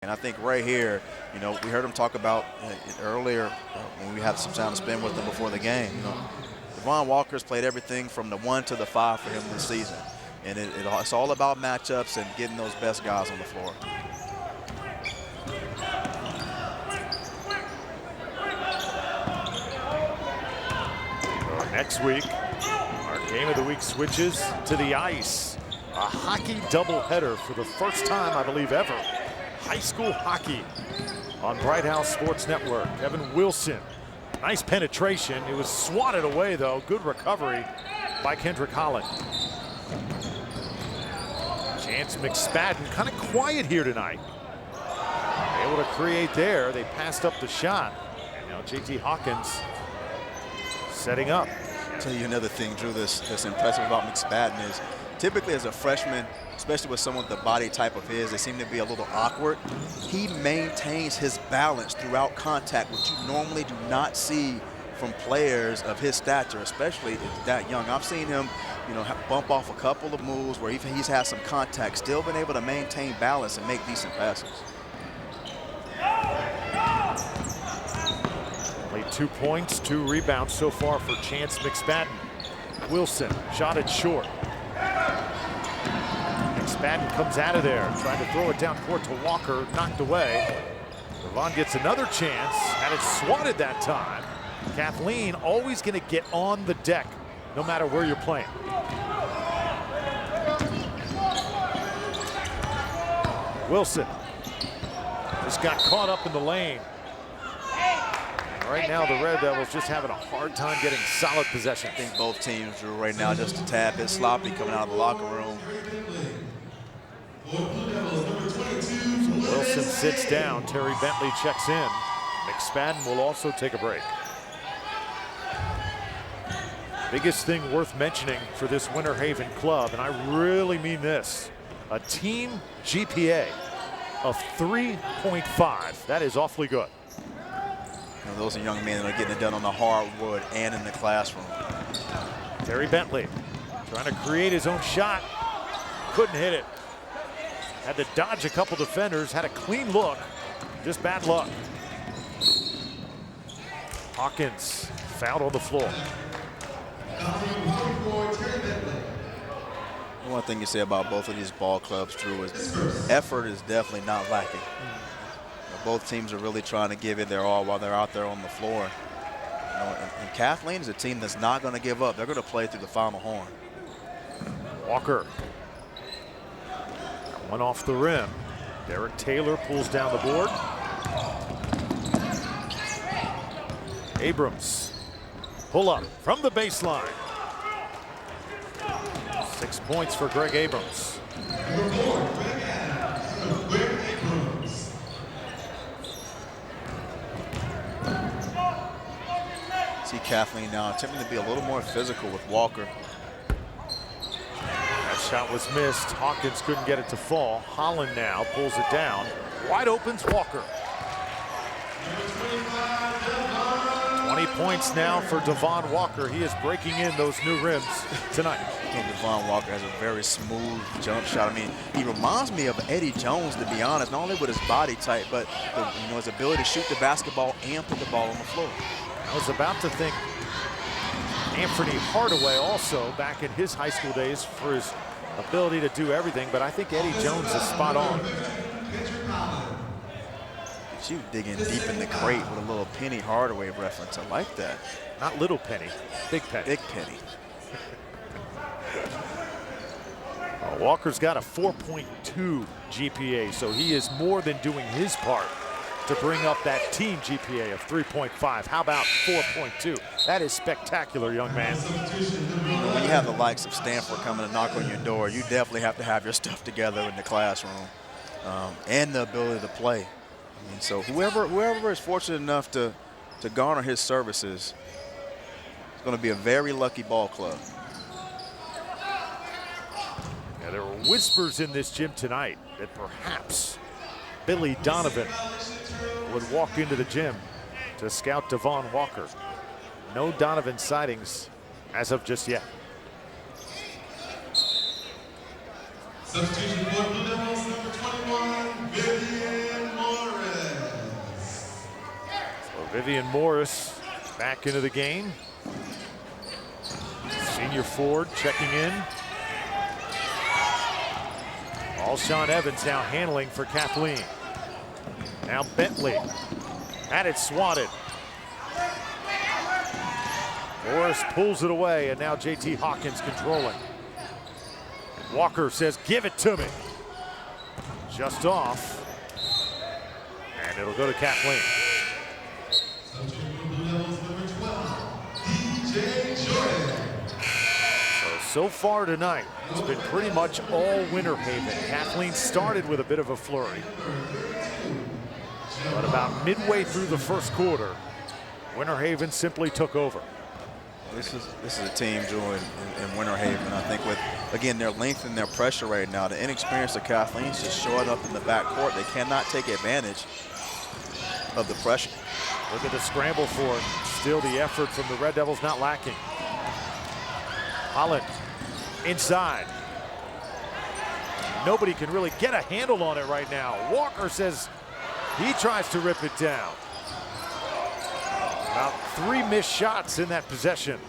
And I think right here, we heard him talk about it earlier when we had some time to spend with him before the game. DeVon Walker's played everything from the 1 to the 5 for him this season. And it's all about matchups and getting those best guys on the floor. Next week, our Game of the Week switches to the ice. A hockey doubleheader for the first time, I believe, ever. High school hockey on Bright House Sports Network. Evan Wilson, nice penetration. It was swatted away, though. Good recovery by Kendrick Holland. Chance McSpadden, kind of quiet here tonight. Able to create there. They passed up the shot. And now J.T. Hawkins setting up. I'll tell you another thing, Drew, that's impressive about McSpadden is typically as a freshman, especially with someone with the body type of his, they seem to be a little awkward. He maintains his balance throughout contact, which you normally do not see from players of his stature, especially that young. I've seen him, bump off a couple of moves where he's had some contact, still been able to maintain balance and make decent passes. Only 2 points, 2 rebounds so far for Chance McSpadden. Wilson shot it short. McSpadden comes out of there, trying to throw it down court to Walker, knocked away. DeVon gets another chance, had it swatted that time. Kathleen always going to get on the deck, no matter where you're playing. Wilson just got caught up in the lane. Right now, the Red Devils just having a hard time getting solid possession. I think both teams, Drew, right now just a tad bit sloppy coming out of the locker room. So Wilson sits down. Terry Bentley checks in. McSpadden will also take a break. Biggest thing worth mentioning for this Winter Haven club, and I really mean this, a team GPA of 3.5. That is awfully good. Those are young men that are getting it done on the hardwood and in the classroom. Terry Bentley trying to create his own shot. Couldn't hit it. Had to dodge a couple defenders. Had a clean look. Just bad luck. Hawkins fouled on the floor. One thing you say about both of these ball clubs, Drew, is effort is definitely not lacking. Both teams are really trying to give it their all while they're out there on the floor. And Kathleen is a team that's not going to give up. They're going to play through the final horn. Walker. One off the rim. Derek Taylor pulls down the board. Abrams. Pull up from the baseline. 6 points for Greg Abrams. See Kathleen now attempting to be a little more physical with Walker. That shot was missed. Hawkins couldn't get it to fall. Holland now pulls it down. Wide opens Walker. 20 points now for DeVon Walker. He is breaking in those new rims tonight. DeVon Walker has a very smooth jump shot. I mean, he reminds me of Eddie Jones, to be honest, not only with his body type, but his ability to shoot the basketball and put the ball on the floor. I was about to think Anthony Hardaway also back in his high school days for his ability to do everything, but I think Eddie Jones is spot on. You digging deep in the crate with a little Penny Hardaway reference. I like that. Not little Penny, big Penny. Big Penny. Walker's got a 4.2 GPA, so he is more than doing his part to bring up that team GPA of 3.5. How about 4.2? That is spectacular, young man. When you have the likes of Stanford coming to knock on your door, you definitely have to have your stuff together in the classroom and the ability to play. I mean, so whoever is fortunate enough to garner his services is going to be a very lucky ball club. Yeah, there were whispers in this gym tonight that perhaps Billy Donovan would walk into the gym to scout DeVon Walker. No Donovan sightings as of just yet. Substitution for Blue Devils, number 21, Vivian Vivian Morris back into the game. Senior forward checking in. Alshon Evans now handling for Kathleen. Now Bentley had it swatted. Morris pulls it away, and now JT Hawkins controlling. Walker says, give it to me. Just off. And it'll go to Kathleen. So far tonight, it's been pretty much all Winter Haven. Kathleen started with a bit of a flurry. But about midway through the first quarter, Winter Haven simply took over. This is a team, Joy, in Winter Haven. I think with, again, their length and their pressure right now, the inexperience of Kathleen's just showing up in the backcourt. They cannot take advantage of the pressure. Look at the scramble for it. Still the effort from the Red Devils not lacking. Holland inside. Nobody can really get a handle on it right now. Walker says he tries to rip it down. About 3 missed shots in that possession.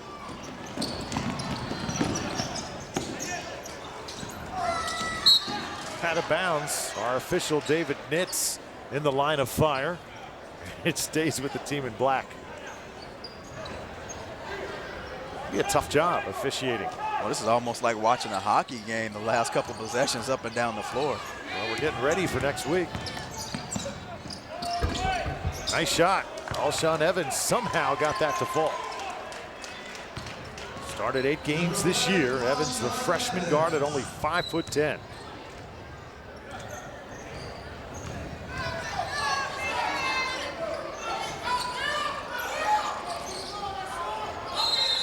Out of bounds, our official David Nitz in the line of fire. It stays with the team in black. Be a tough job officiating. Well, this is almost like watching a hockey game, the last couple possessions up and down the floor. Well, we're getting ready for next week. Nice shot. Alshon Evans somehow got that to fall. Started 8 games this year. Evans, the freshman guard, at only 5'10".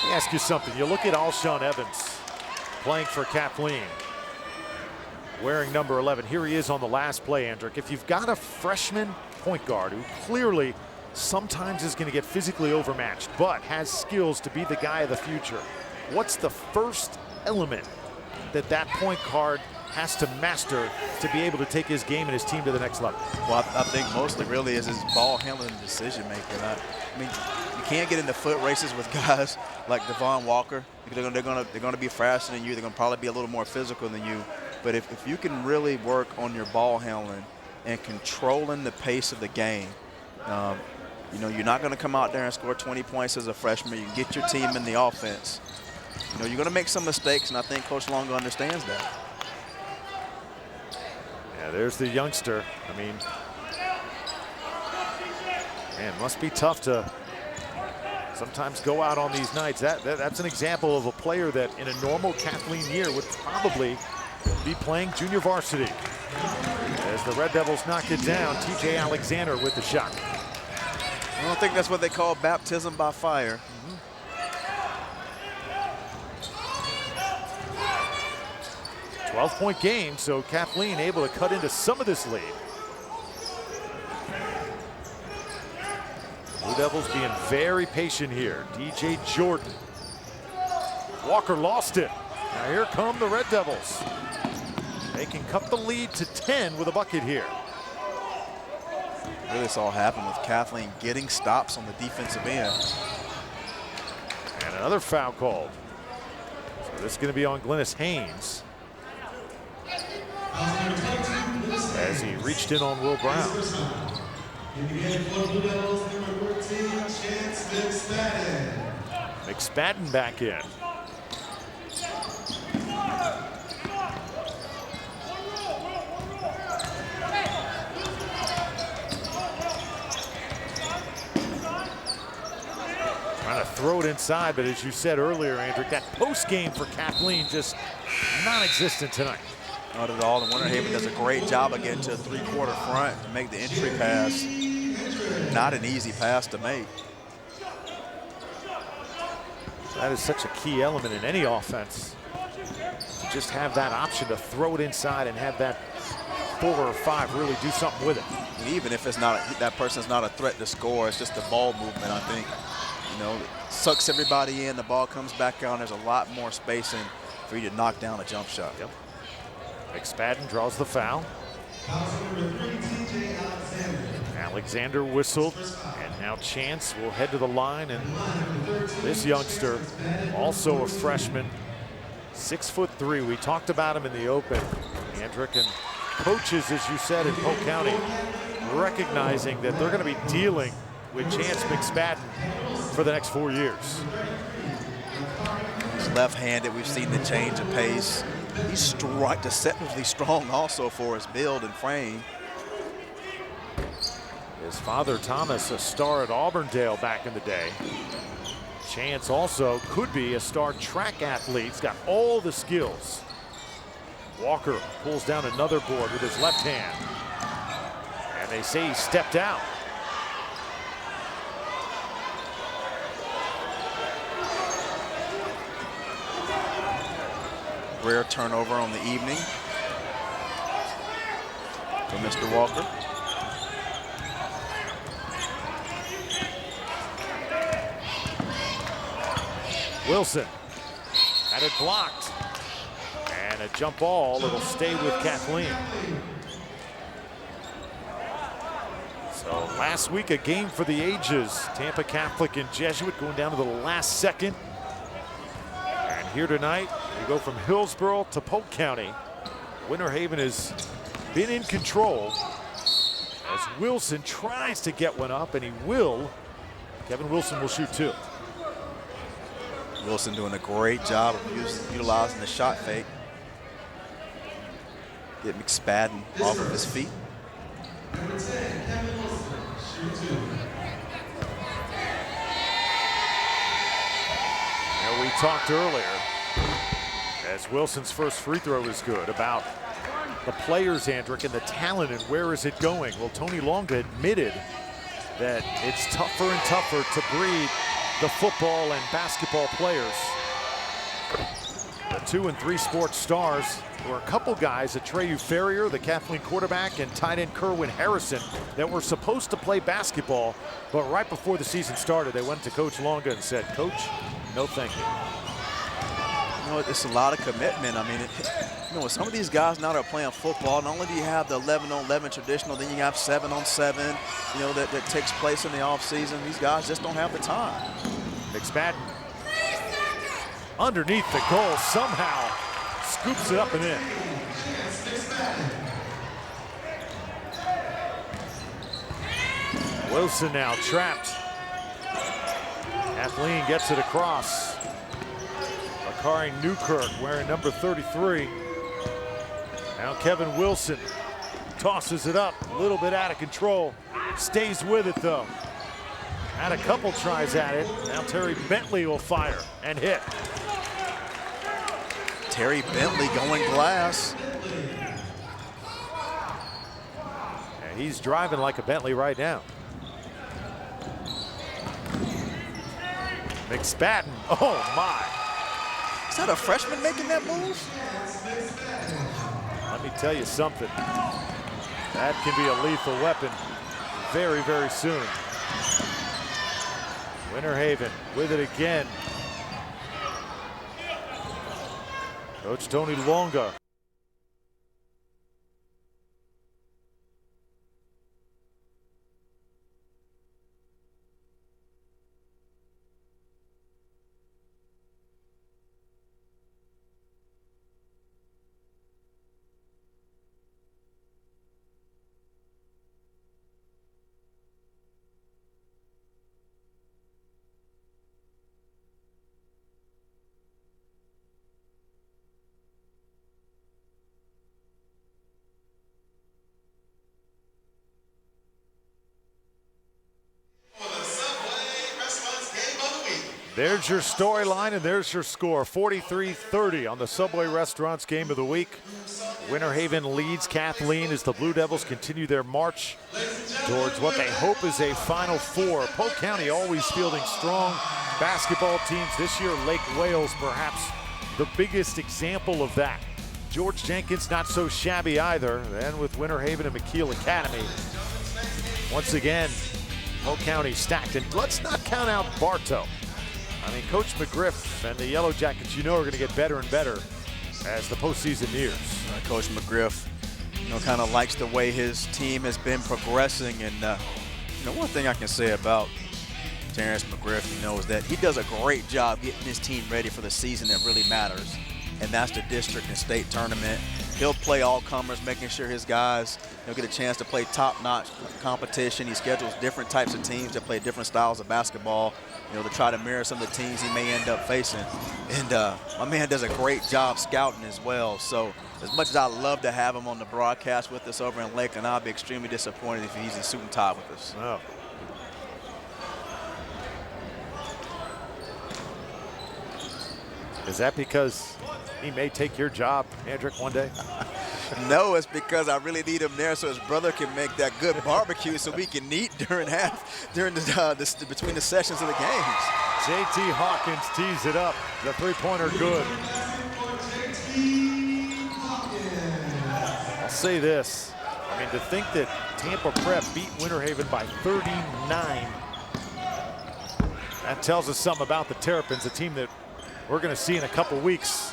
Let me ask you something. You look at Alshon Evans playing for Kathleen, wearing number 11. Here he is on the last play, Andrick. If you've got a freshman point guard who clearly sometimes is going to get physically overmatched, but has skills to be the guy of the future, what's the first element that point guard has to master to be able to take his game and his team to the next level? Well, I think mostly really is his ball handling and decision making. I mean, you can't get into foot races with guys like DeVon Walker. They're going to be faster than you. They're going to probably be a little more physical than you. But if you can really work on your ball handling and controlling the pace of the game, you know, you're not going to come out there and score 20 points as a freshman. You can get your team in the offense. You know, you're going to make some mistakes, and I think Coach Longo understands that. Yeah, there's the youngster. I mean, man, it must be tough to sometimes go out on these nights. That's an example of a player that in a normal Kathleen year would probably be playing junior varsity. As the Red Devils knock it down, TJ Alexander with the shot. I don't think that's what they call baptism by fire. 12-point game, so Kathleen able to cut into some of this lead. Blue Devils being very patient here. DJ Jordan. Walker lost it. Now here come the Red Devils. They can cut the lead to 10 with a bucket here. Really, this all happened with Kathleen getting stops on the defensive end. And another foul called. So this is going to be on Glennis Haynes, as he reached in on Will Brown. McSpadden back in. Trying to throw it inside, but as you said earlier, Andrew, that post game for Kathleen just non-existent tonight. Not at all. And Winter Haven does a great job of getting to a 3-quarter front to make the entry pass. Not an easy pass to make. That is such a key element in any offense. To just have that option to throw it inside and have that 4 or 5 really do something with it. Even if it's not that person's not a threat to score, it's just the ball movement, I think. You know, sucks everybody in, the ball comes back out, and there's a lot more spacing for you to knock down a jump shot. Yep. McSpadden draws the foul. Alexander whistled, and now Chance will head to the line, and this youngster, also a freshman, 6'3". We talked about him in the open, Andrick, and coaches, as you said, in Polk County, recognizing that they're going to be dealing with Chance McSpadden for the next 4 years. He's left-handed. We've seen the change of pace. He's deceptively strong also for his build and frame. His father, Thomas, a star at Auburndale back in the day. Chance also could be a star track athlete. He's got all the skills. Walker pulls down another board with his left hand. And they say he stepped out. Rare turnover on the evening for Mr. Walker. Wilson had it blocked, and a jump ball. It'll stay with Kathleen. So last week, a game for the ages. Tampa Catholic and Jesuit going down to the last second. And here tonight, we go from Hillsborough to Polk County. Winter Haven has been in control as Wilson tries to get one up, and he will. Kevin Wilson will shoot two. Wilson doing a great job of utilizing the shot fake. Get McSpadden off of his feet. And we talked earlier, as Wilson's first free throw is good, about the players, Andrick, and the talent and where is it going. Well, Tony Longa admitted that it's tougher and tougher to breed the football and basketball players. The 2 and 3 sports stars were a couple guys, Atreyu Ferrier, the Kathleen quarterback, and tight end Kerwin Harrison, that were supposed to play basketball, but right before the season started, they went to Coach Longa and said, "Coach, no thank you." You know, it's a lot of commitment. I mean, you know, some of these guys now that are playing football, not only do you have the 11-on-11 traditional, then you have 7-on-7, you know, that takes place in the offseason. These guys just don't have the time. McSpadden underneath the goal, somehow scoops it up and in. Wilson now trapped. Kathleen gets it across. Akari Newkirk wearing number 33. Now Kevin Wilson tosses it up, a little bit out of control. Stays with it though. Had a couple tries at it. Now Terry Bentley will fire and hit. Terry Bentley going glass. And he's driving like a Bentley right now. McSpadden, oh my. Is that a freshman making that move? Let me tell you something. That can be a lethal weapon very, very soon. Winter Haven with it again. Coach Tony Longa. There's your storyline and there's your score. 43-30 on the Subway Restaurants Game of the Week. Winter Haven leads Kathleen as the Blue Devils continue their march towards what they hope is a Final Four. Polk County always fielding strong basketball teams. This year, Lake Wales perhaps the biggest example of that. George Jenkins not so shabby either. And with Winter Haven and McKeel Academy, once again, Polk County stacked. And let's not count out Bartow. I mean, Coach McGriff and the Yellow Jackets, you know, are going to get better and better as the postseason nears. Coach McGriff, you know, kind of likes the way his team has been progressing, and One thing I can say about Terrence McGriff, is that he does a great job getting his team ready for the season that really matters, and that's the district and state tournament. He'll play all comers, making sure his guys get a chance to play top-notch competition. He schedules different types of teams that play different styles of basketball, to try to mirror some of the teams he may end up facing. And my man does a great job scouting as well. So as much as I love to have him on the broadcast with us over in Lakeland, I'll be extremely disappointed if he's in suit and tie with us. Oh. Is that because he may take your job, Andrick, one day? No, it's because I really need him there so his brother can make that good barbecue so we can eat during between the sessions of the games. JT Hawkins tees it up. The three-pointer good. I'll say this. I mean, to think that Tampa Prep beat Winter Haven by 39, that tells us something about the Terrapins, a team that we're going to see in a couple weeks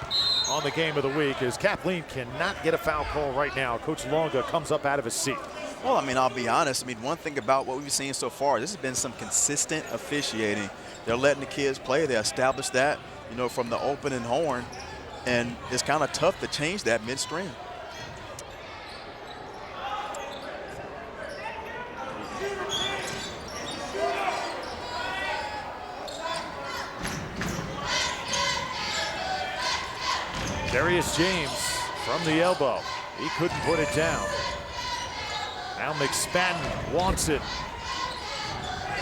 on the game of the week, as Kathleen cannot get a foul call right now. Coach Longa comes up out of his seat. Well, I'll be honest. One thing about what we've seen so far, this has been some consistent officiating. They're letting the kids play. They established that, from the opening horn, and it's kind of tough to change that midstream. Darius James from the elbow. He couldn't put it down. Now McSpadden wants it.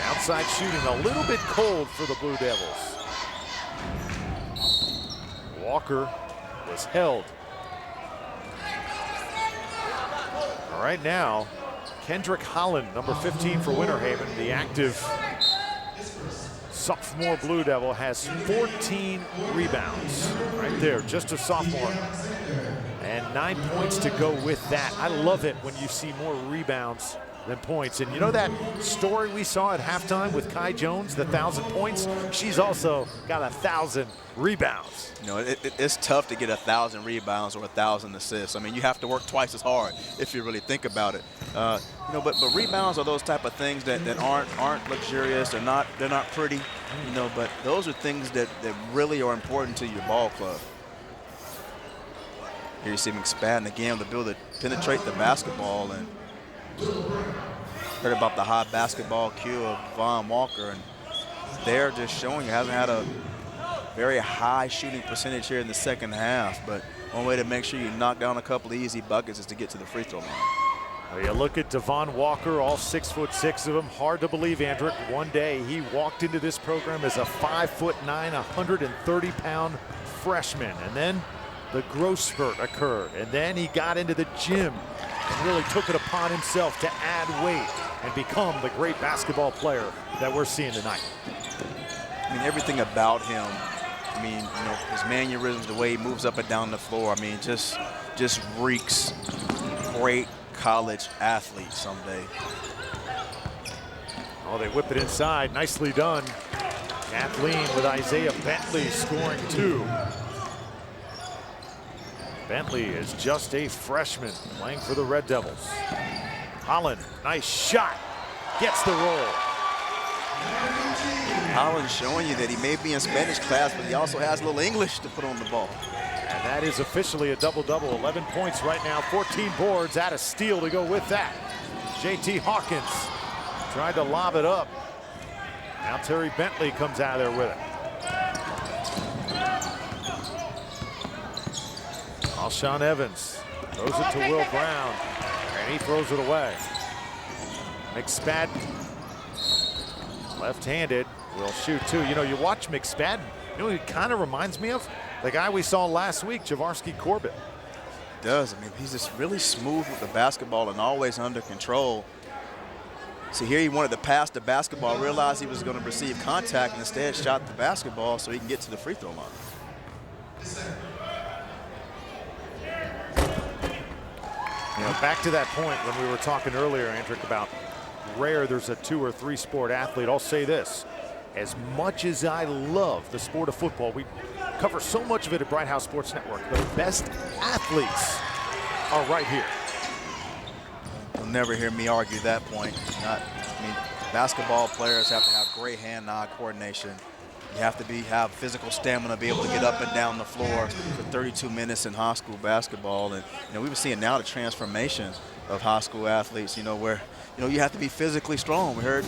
Outside shooting a little bit cold for the Blue Devils. Walker was held. All right, now, Kendrick Holland, number 15 for Winter Haven, the active sophomore Blue Devil, has 14 rebounds. Right there, just a sophomore. And 9 points to go with that. I love it when you see more rebounds than points. And that story we saw at halftime with Kai Jones, the 1,000 points, she's also got 1,000 rebounds. It's tough to get 1,000 rebounds or 1,000 assists. You have to work twice as hard if you really think about it. But rebounds are those type of things that aren't luxurious. They're not pretty. But those are things that really are important to your ball club. Here you see McSpadden again with the ability to penetrate the basketball, and heard about the high basketball cue of DeVon Walker, and they're just showing you hasn't had a very high shooting percentage here in the second half, but one way to make sure you knock down a couple of easy buckets is to get to the free throw line. Well, you look at DeVon Walker, all 6'6" of him. Hard to believe, Andrick. One day he walked into this program as a 5'9", 130-pound freshman, and then the growth spurt occurred, and then he got into the gym and really took it upon himself to add weight and become the great basketball player that we're seeing tonight. Everything about him, his mannerisms, the way he moves up and down the floor, just reeks great college athlete someday. Oh, they whip it inside. Nicely done. Kathleen with Isaiah Bentley scoring 2. Bentley is just a freshman playing for the Red Devils. Holland, nice shot, gets the roll. Holland showing you that he may be in Spanish class, but he also has a little English to put on the ball. And that is officially a double-double. 11 points right now, 14 boards, add a steal to go with that. JT Hawkins tried to lob it up. Now Terry Bentley comes out of there with it. Alshon Evans throws it to Will Brown, and he throws it away. McSpadden, left-handed, will shoot 2. You watch McSpadden, he kind of reminds me of the guy we saw last week, Javarsky Corbett. He does. He's just really smooth with the basketball and always under control. See, here he wanted to pass the basketball, realized he was going to receive contact, and instead shot the basketball so he can get to the free throw line. Back to that point when we were talking earlier, Andrick, about rare there's a 2 or 3 sport athlete. I'll say this, as much as I love the sport of football, we cover so much of it at Bright House Sports Network. The best athletes are right here. never hear me argue that point. I mean, basketball players have to have great hand-eye coordination. You have to have physical stamina, be able to get up and down the floor for 32 minutes in high school basketball. And we've been seeing now the transformation of high school athletes. Where you have to be physically strong. We heard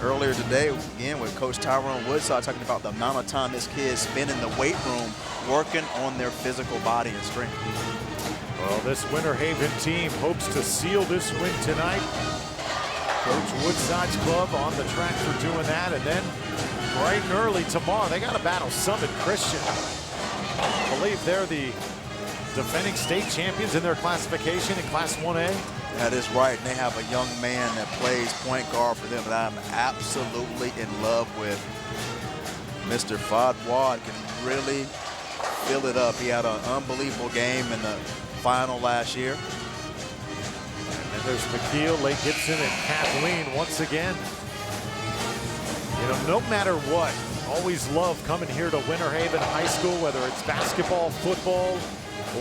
earlier today again with Coach Tyrone Woodside talking about the amount of time his kids spend in the weight room working on their physical body and strength. Well, this Winter Haven team hopes to seal this win tonight. Coach Woodside's club on the track for doing that, and then bright and early tomorrow, they got to battle Summit Christian. I believe they're the defending state champions in their classification in Class 1A. That is right, and they have a young man that plays point guard for them that I'm absolutely in love with. Mr. Fad Wad can really fill it up. He had an unbelievable game in the final last year. And then there's McKeel, Lake Gibson, and Kathleen once again. No matter what, always love coming here to Winter Haven High School, whether it's basketball, football,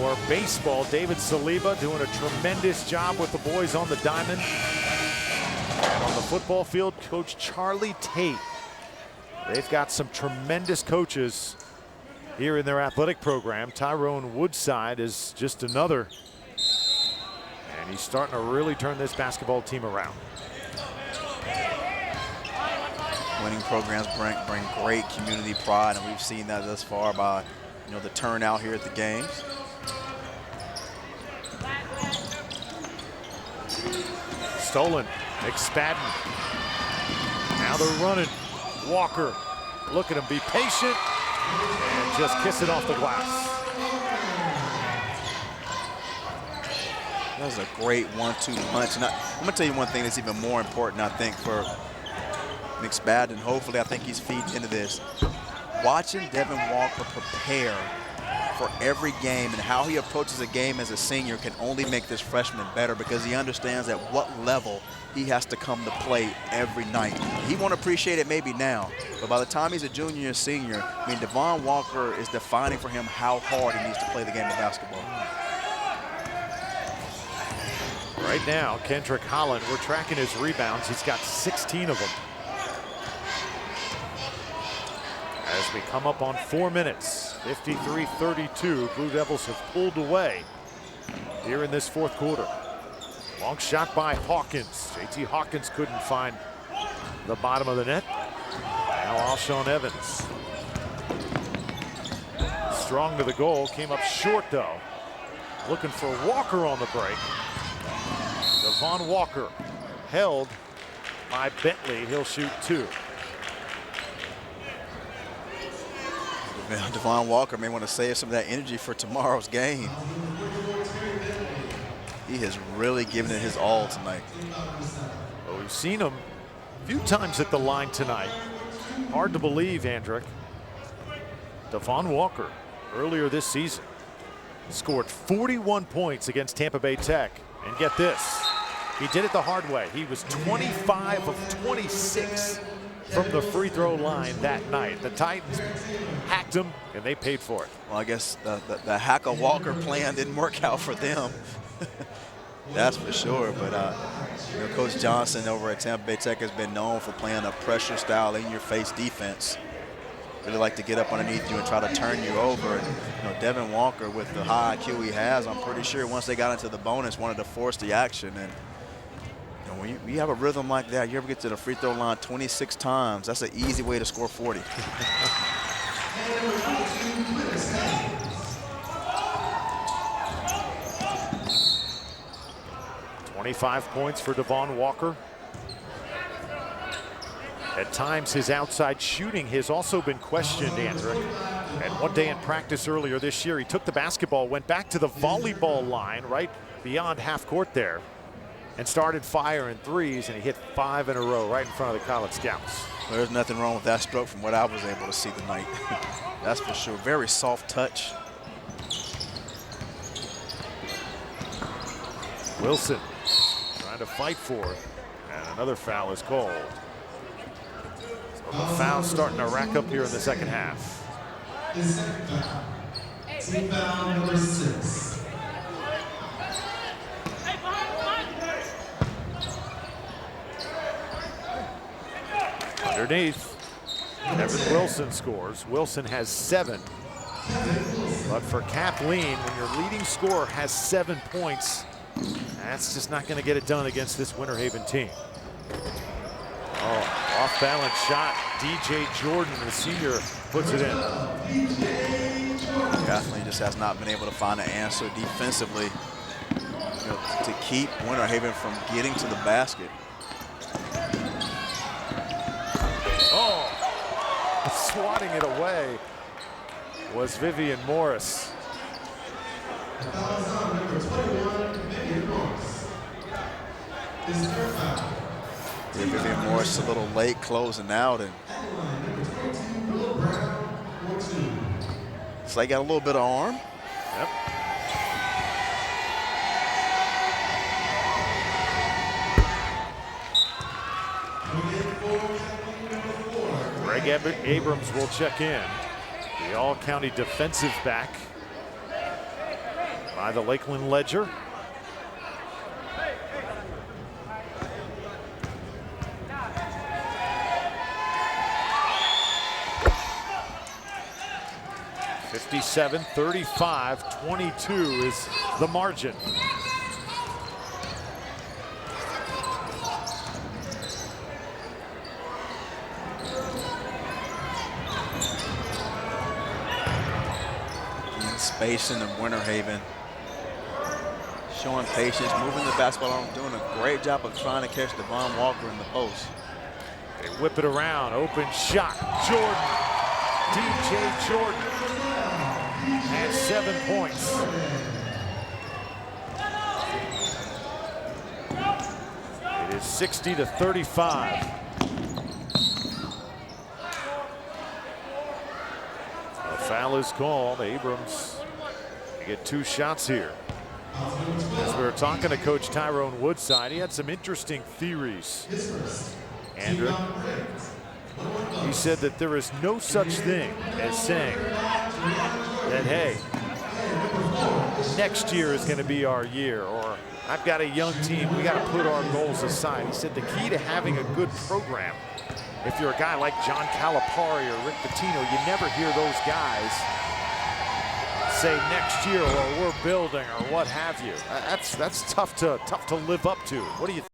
or baseball. David Saliba doing a tremendous job with the boys on the diamond. And on the football field, Coach Charlie Tate. They've got some tremendous coaches here in their athletic program. Tyrone Woodside is just another. And he's starting to really turn this basketball team around. Winning programs bring great community pride, and we've seen that thus far by the turnout here at the games. Stolen, McSpadden. Now they're running. Walker, look at him, be patient, and just kiss it off the glass. That was a great 1-2 punch. And I'm going to tell you one thing that's even more important, I think, for McSpadden. Hopefully, I think he's feeding into this. Watching DeVon Walker prepare for every game and how he approaches a game as a senior can only make this freshman better, because he understands at what level he has to come to play every night. He won't appreciate it maybe now, but by the time he's a junior and senior, DeVon Walker is defining for him how hard he needs to play the game of basketball. Right now, Kendrick Holland, we're tracking his rebounds. He's got 16 of them. As we come up on 4 minutes, 53-32, Blue Devils have pulled away here in this fourth quarter. Long shot by Hawkins. JT Hawkins couldn't find the bottom of the net. Now Alshon Evans. Strong to the goal, came up short though. Looking for Walker on the break. DeVon Walker held by Bentley. He'll shoot two. DeVon Walker may want to save some of that energy for tomorrow's game. He has really given it his all tonight. Well, we've seen him a few times at the line tonight. Hard to believe, Andrick. DeVon Walker, earlier this season, scored 41 points against Tampa Bay Tech. And get this, he did it the hard way. He was 25 of 26 from the free throw line that night. The Titans hacked him, and they paid for it. Well, I guess the hack-a-Walker plan didn't work out for them. That's for sure. But Coach Johnson over at Tampa Bay Tech has been known for playing a pressure style, in-your-face defense. Really like to get up underneath you and try to turn you over. And, DeVon Walker, with the high IQ he has, I'm pretty sure once they got into the bonus, wanted to force the action. And when you have a rhythm like that, you ever get to the free throw line 26 times, that's an easy way to score 40. 25 points for DeVon Walker. At times, his outside shooting has also been questioned, Andrew. And one day in practice earlier this year, he took the basketball, went back to the volleyball line right beyond half court there, and started firing threes, and he hit 5 in a row right in front of the college scouts. Well, there's nothing wrong with that stroke from what I was able to see tonight. That's for sure. Very soft touch. Wilson trying to fight for it, and another foul is called. So the foul's starting to rack up here in the second half. Team foul number 6. Underneath, Evan Wilson scores. Wilson has 7. But for Kathleen, when your leading scorer has 7 points, that's just not going to get it done against this Winter Haven team. Oh, off-balance shot. DJ Jordan, the senior, puts it in. Kathleen just has not been able to find an answer defensively, to keep Winter Haven from getting to the basket. Oh, swatting it away was Vivian Morris. Vivian Morris a little late closing out, and it's like got a little bit of arm. Yep. Greg Abrams will check in, the all-county defensive back by the Lakeland Ledger. (57-35), 22 is the margin. Space in the Winter Haven, showing patience, moving the basketball on, doing a great job of trying to catch DeVon Walker in the post. They whip it around, open shot, Jordan. DJ Jordan has 7 points. It is 60-35. A foul is called. Abrams, you get 2 shots here. As we were talking to Coach Tyrone Woodside, he had some interesting theories. Andrew, he said that there is no such thing as saying that, hey, next year is going to be our year, or I've got a young team, we got to put our goals aside. He said the key to having a good program, if you're a guy like John Calipari or Rick Pitino, you never hear those guys say next year or we're building or what have you. That's tough to live up to. What do you think?